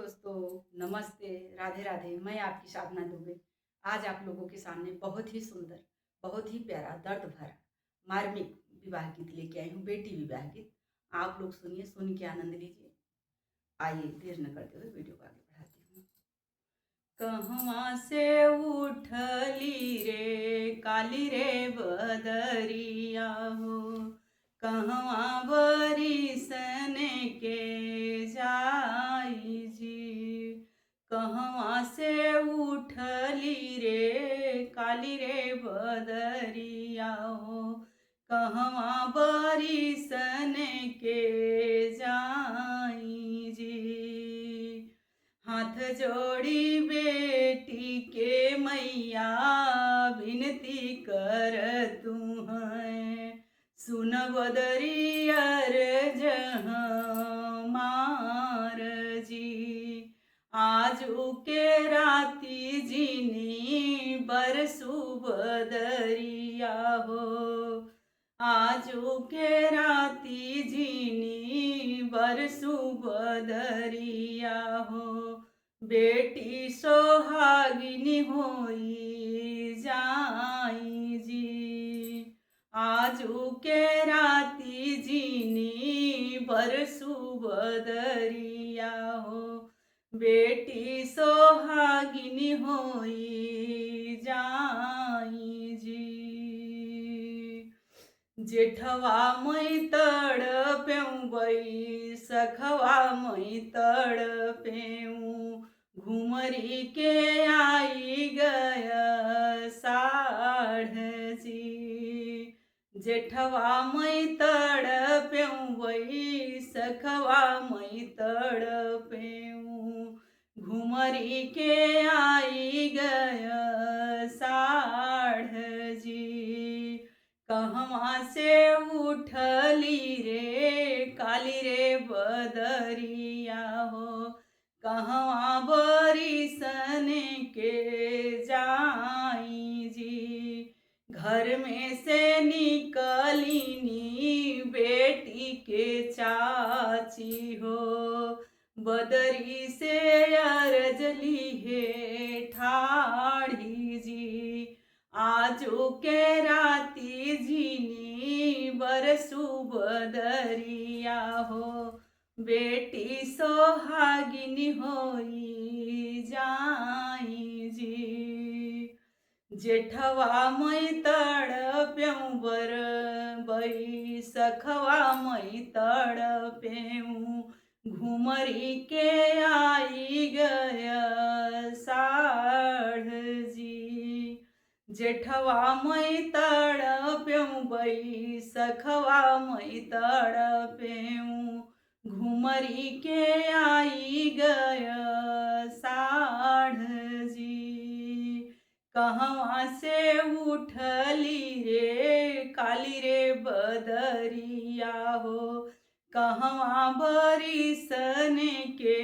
दोस्तों, नमस्ते, राधे राधे। मैं आपकी साधना दुबे आज आप लोगों के सामने बहुत ही सुंदर, बहुत ही प्यारा, दर्द भरा मार्मिक विवाह गीत लेके आई हूँ। बेटी विवाह गीत आप लोग सुनिए, सुन के आनंद लीजिए। आइए देर न करते हुए वीडियो को आगे बढ़ाती हूँ। कहवा से उठली रे काली रे बदरिया हो, कहवा बरिसन के जाई जी। कहवा से उठली रे काली रे बदरिया हो, कहवा बरिसन के जाई जी। हाथ जोड़ी बेटी के मैया विनती कर तू है, सुन बदरियर जहाँ मार जी। आजू के राती जीनी बरसू बदरिया हो, आजू के राती जीनी बरसू बदरिया हो। बेटी सोहागिनी होई जाई जी। आजू के राती जीनी बरसू बदरिया हो, बेटी सोहागिनी होई जाई जी। जेठवा मई तड़प्यऊ बई सखवा मई तड़प्यऊ, घुमरी के आई गय साढ़ जी। जेठवा मई तड़प्यऊ बई सखवा मई तड़प्यऊ, घुमरी के आई गय साढ़ जी। कहवा से उठली रे काली रे बदरिया हो, कहवा बरिसन के जाई जी। घर में से निकलिनी बेटी के चाची हो, बदरी से अरजली है ठाड़ी जी। आजू के राती जीनी बरसू बदरिया हो, बेटी सोहागिनी होई जाई जी। जेठवा मई तड़प्यऊ बर बई सखवा मई तड़प्यऊ, घुमरी के आई गय साढ़ जी। जेठवा मई तड़प्यऊ बई सखवा मई तड़प्यऊ, घुमरी के आई गय साढ़ जी। कहवा से उठली रे काली रे बदरिया हो, कहवा बरिसन के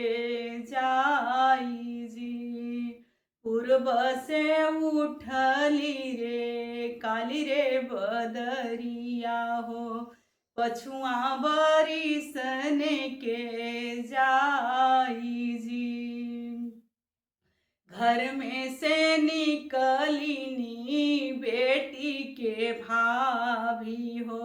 जाई जी। पूर्व से उठली रे काली रे बदरिया हो, पछुआ बरिसन के जाई जी। घर में से निकलिनी बेटी के भाभी हो,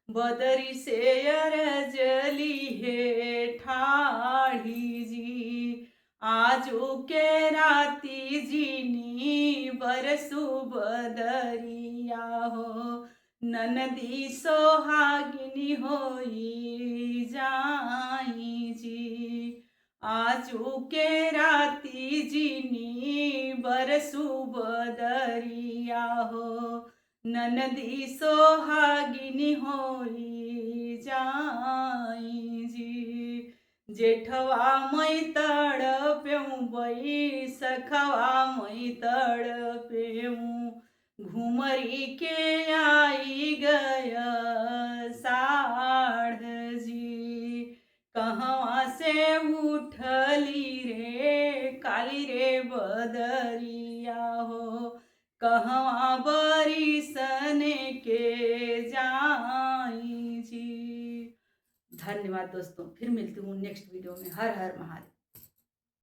बदरी से अरजली है ठाड़ी जी। आजू के राती जीनी बरसू बदरिया हो, ननदी सोहागिनी होई जाई जी। आजू के राती जीनी बरसू बदरिया हो, ननदी सोहागिनी होई जाई जी। जेठवा मई तड़प्यऊ बई सखवा मई तड़प्यऊ, घुमरी के आई गय साढ़ जी। कहवा से उठली रे काली रे बदरिया हो, कहवा बरिसन के जाई जी। धन्यवाद दोस्तों, फिर मिलती हूँ नेक्स्ट वीडियो में। हर हर महादेव।